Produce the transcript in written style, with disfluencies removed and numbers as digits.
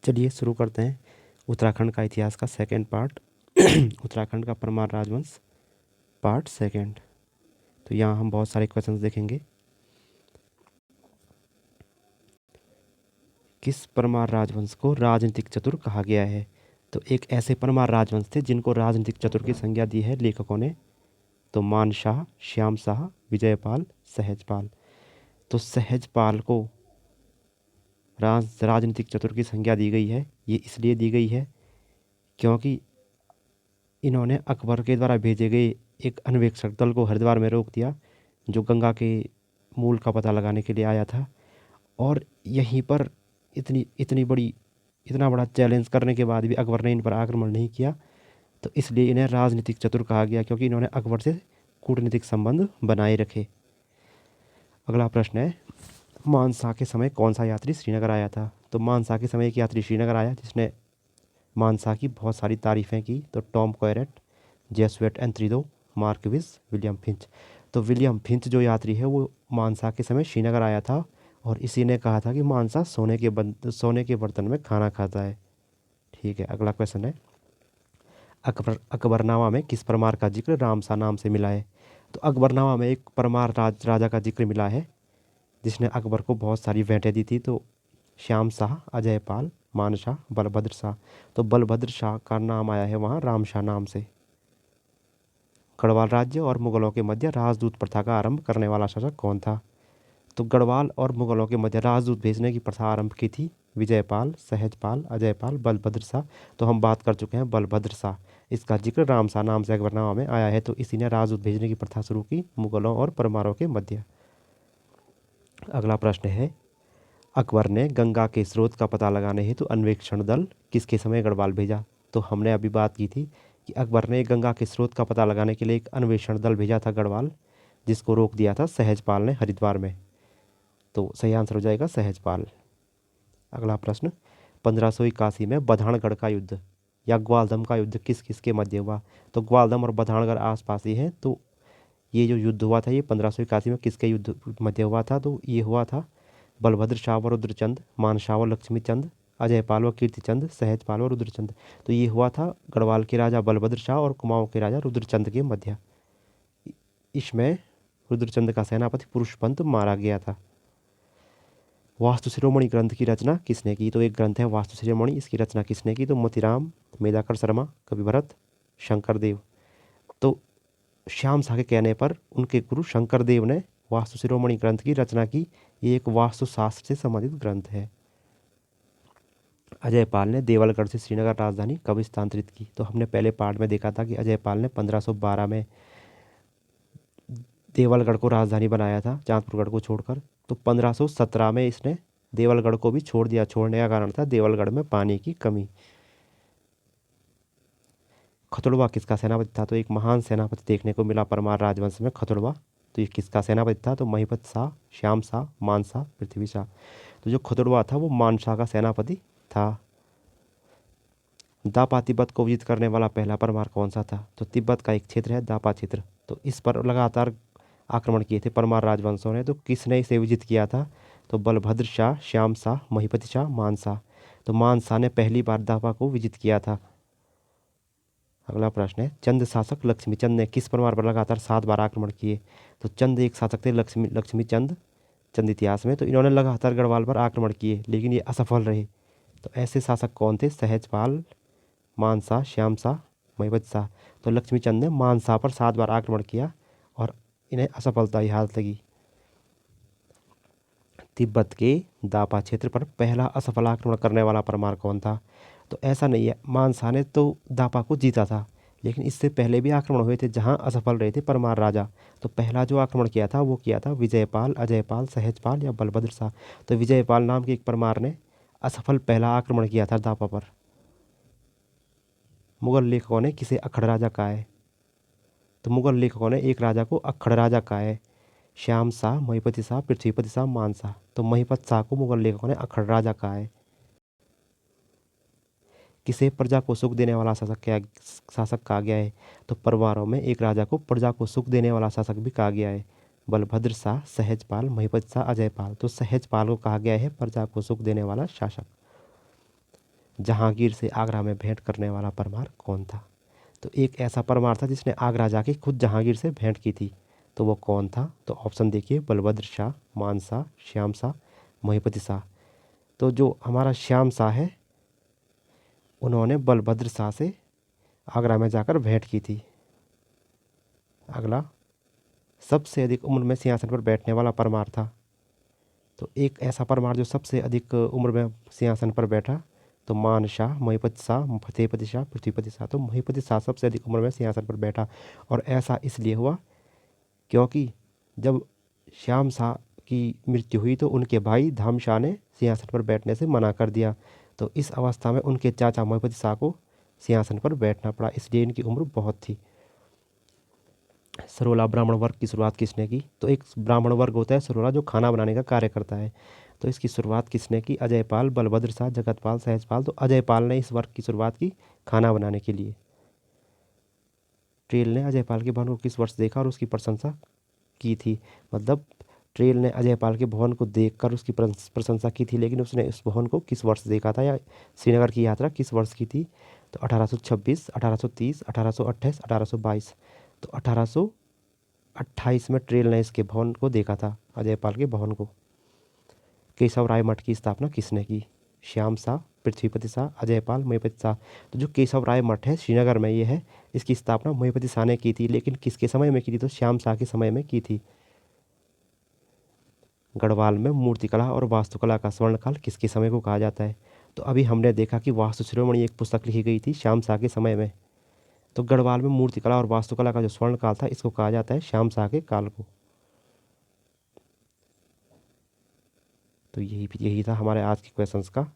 चलिए शुरू करते हैं उत्तराखंड का इतिहास का सेकंड पार्ट। उत्तराखंड का परमार राजवंश पार्ट सेकंड। तो यहाँ हम बहुत सारे क्वेश्चंस देखेंगे। किस परमार राजवंश को राजनीतिक चतुर कहा गया है? तो एक ऐसे परमार राजवंश थे जिनको राजनीतिक चतुर की संज्ञा दी है लेखकों ने। तो मानशाह, श्याम शाह, विजयपाल, सहजपाल। तो सहजपाल को राजनीतिक चतुर की संज्ञा दी गई है। ये इसलिए दी गई है क्योंकि इन्होंने अकबर के द्वारा भेजे गए एक अन्वेषक दल को हरिद्वार में रोक दिया, जो गंगा के मूल का पता लगाने के लिए आया था। और यहीं पर इतना बड़ा चैलेंज करने के बाद भी अकबर ने इन पर आक्रमण नहीं किया। तो इसलिए इन्हें राजनीतिक चतुर कहा गया, क्योंकि इन्होंने अकबर से कूटनीतिक संबंध बनाए रखे। अगला प्रश्न है, मानसा के समय कौन सा यात्री श्रीनगर आया था? तो मानसा के समय एक यात्री श्रीनगर आया जिसने मानसा की बहुत सारी तारीफ़ें की। तो टॉम कॉयरेट, जेसुएट एंथ्रीदो, मार्कविस, विलियम फिंच। तो विलियम फिंच जो यात्री है वो मानसा के समय श्रीनगर आया था और इसी ने कहा था कि मानसा सोने के बर्तन में खाना खाता है। ठीक है, अगला क्वेश्चन है, अकबरनामा में किस परमार का जिक्र रामसा नाम से मिला है? तो अकबरनामा में एक परमार राजा का जिक्र मिला है जिसने अकबर को बहुत सारी भेंटें दी थी। तो श्याम शाह, अजयपाल, मानशाह, बलभद्र शाह। तो बलभद्र शाह का नाम आया है वहाँ रामशाह नाम से। गढ़वाल राज्य और मुगलों के मध्य राजदूत प्रथा का आरंभ करने वाला शासक कौन था? तो गढ़वाल और मुगलों के मध्य राजदूत भेजने की प्रथा आरंभ की थी विजयपाल, सहजपाल, अजयपाल, बलभद्र शाह। तो हम बात कर चुके हैं बलभद्र शाह। इसका जिक्र रामशाह नाम से अकबरनामा में आया है। तो इसी ने राजदूत भेजने की प्रथा शुरू की मुगलों और परमारों के मध्य। अगला प्रश्न है, अकबर ने गंगा के स्रोत का पता लगाने हेतु अन्वेषण दल किसके समय गढ़वाल भेजा? तो हमने अभी बात की थी कि अकबर ने गंगा के स्रोत का पता लगाने के लिए एक अन्वेषण दल भेजा था गढ़वाल, जिसको रोक दिया था सहजपाल ने हरिद्वार में। तो सही आंसर हो जाएगा सहजपाल। अगला प्रश्न, 1581 में बधानगढ़ का युद्ध या ग्वालदम का युद्ध किस किस के मध्य हुआ? तो ग्वालदम और बधानगढ़ आसपास ही हैं। तो ये जो युद्ध हुआ था ये 1581 में किसके युद्ध मध्य हुआ था? तो ये हुआ था बलभद्र शाह व रुद्रचंद, मानशाह व लक्ष्मीचंद, अजयपाल व कीर्तिचंद, सहजपाल व रुद्रचंद। तो ये हुआ था गढ़वाल के राजा बलभद्र शाह और कुमाऊं के राजा रुद्रचंद के मध्य। इसमें रुद्रचंद का सेनापति पुरुषपंत मारा गया था। वास्तु शिरोमणि ग्रंथ की रचना किसने की? तो एक ग्रंथ है वास्तु शिरोमणि, इसकी रचना किसने की? तो मोतीराम, मेधाकर शर्मा, कवि भरत, शंकरदेव। तो श्याम शाह के कहने पर उनके गुरु शंकरदेव ने वास्तु शिरोमणि ग्रंथ की रचना की। ये एक वास्तुशास्त्र से संबंधित ग्रंथ है। अजयपाल ने देवलगढ़ से श्रीनगर राजधानी कब स्थानांतरित की? तो हमने पहले पार्ट में देखा था कि अजयपाल ने 1512 में देवलगढ़ को राजधानी बनाया था चांदपुरगढ़ को छोड़कर। तो 1517 में इसने देवलगढ़ को भी छोड़ दिया। छोड़ने का कारण था देवलगढ़ में पानी की कमी। खतुड़वा किसका सेनापति था? तो एक महान सेनापति देखने को मिला परमार राजवंश में, खतुड़वा। तो ये किसका सेनापति था? तो महिपत शाह, श्याम शाह, मानशाह, पृथ्वी शाह। तो जो खतुड़वा था वो मानशाह का सेनापति था। दापा तिब्बत को विजित करने वाला पहला परमार कौन सा था? तो तिब्बत का एक क्षेत्र है दापा क्षेत्र। तो इस पर लगातार आक्रमण किए थे परमार राजवंशों ने। तो किसने इसे विजित किया था? तो बलभद्र शाह, श्याम शाह, महिपति शाह, मानशाह। तो मानशाह ने पहली बार दापा को विजित किया था। अगला प्रश्न है, चंद शासक लक्ष्मीचंद ने किस परमार पर लगातार 7 बार आक्रमण किए? तो चंद एक शासक थे लक्ष्मीचंद चंद इतिहास में। तो इन्होंने लगातार गढ़वाल पर आक्रमण किए लेकिन ये असफल रहे। तो ऐसे शासक कौन थे? सहजपाल, मानशाह, श्याम शाह, महिपत शाह। तो लक्ष्मीचंद ने मानशाह पर 7 बार आक्रमण किया और इन्हें असफलता ही हाथ लगी। तिब्बत के दापा क्षेत्र पर पहला असफल आक्रमण करने वाला परमार कौन था? तो ऐसा नहीं है, मानशाह ने तो दापा को जीता था लेकिन इससे पहले भी आक्रमण हुए थे जहां असफल रहे थे परमार राजा। तो पहला जो आक्रमण किया था वो किया था विजयपाल, अजयपाल, सहजपाल या बलभद्र शाह। तो विजयपाल नाम के एक परमार ने असफल पहला आक्रमण किया था दापा पर। मुगल लेखकों ने किसे अक्खड़ राजा कहा है? तो मुगल लेखकों ने एक राजा को अक्खड़ राजा कहा है। श्याम शाह, महिपति शाह, पृथ्वीपति शाह, मानशाह। तो महिपत शाह को मुगल लेखकों ने अक्खड़ राजा कहा है। किसे प्रजा को सुख देने वाला शासक कहा गया है? तो परमारों में एक राजा को प्रजा को सुख देने वाला शासक भी कहा गया है। बलभद्र शाह, सहजपाल, महिपत शाह, अजयपाल। तो सहजपाल को कहा गया है प्रजा को सुख देने वाला शासक। जहांगीर से आगरा में भेंट करने वाला परमार कौन था? तो एक ऐसा परमार था जिसने आगरा जाके खुद जहांगीर से भेंट की थी। तो वो कौन था? तो ऑप्शन देखिए, बलभद्र शाह, मान शाह, श्याम शाह, महिपति शाह। तो जो हमारा श्याम शाह है, उन्होंने बलभद्र शाह से आगरा में जाकर भेंट की थी। अगला, सबसे अधिक उम्र में सिंहासन पर बैठने वाला परमार था। तो एक ऐसा परमार जो सबसे अधिक उम्र में सिंहासन पर बैठा, तो मान शाह, महिपति शाह, फतेहपति शाह, पृथ्वीपति शाह। तो महिपति शाह सबसे अधिक उम्र में सिंहासन पर बैठा, और ऐसा इसलिए हुआ क्योंकि जब श्याम शाह की मृत्यु हुई तो उनके भाई धाम शाह ने सिंहासन पर बैठने से मना कर दिया। तो इस अवस्था में उनके चाचा महिपति शाह को सिंहासन पर बैठना पड़ा, इसलिए इनकी उम्र बहुत थी। सरोला ब्राह्मण वर्ग की शुरुआत किसने की? तो एक ब्राह्मण वर्ग होता है सरोला, जो खाना बनाने का कार्य करता है। तो इसकी शुरुआत किसने की? अजयपाल, बलभद्र शाह, जगतपाल, सहजपाल। तो अजयपाल ने इस वर्ग की शुरुआत की खाना बनाने के लिए। ट्रेल ने अजयपाल के भवन को किस वर्ष देखा और उसकी प्रशंसा की थी? मतलब ट्रेल ने अजयपाल के भवन को देखकर उसकी प्रशंसा की थी, लेकिन उसने इस भवन को किस वर्ष देखा था, या श्रीनगर की यात्रा किस वर्ष की थी? तो 1826, 1830, 1828, 1822। तो 1828 में ट्रेल ने इसके भवन को देखा था, अजयपाल के भवन को। केशव राय मठ की स्थापना किसने की? श्याम शाह, पृथ्वीपति शाह, अजयपाल, महिपति शाह। तो जो केशव राय मठ है श्रीनगर में ये है, इसकी स्थापना महिपति शाह ने की थी, लेकिन किसके समय में की थी? तो श्याम शाह के समय में की थी। गढ़वाल में मूर्तिकला और वास्तुकला का स्वर्णकाल किसके समय को कहा जाता है? तो अभी हमने देखा कि वास्तु शिरोमणि एक पुस्तक लिखी गई थी श्याम शाह के समय में। तो गढ़वाल में मूर्तिकला और वास्तुकला का जो स्वर्णकाल था, इसको कहा जाता है श्याम शाह के काल को। तो यही था हमारे आज के क्वेश्चंस का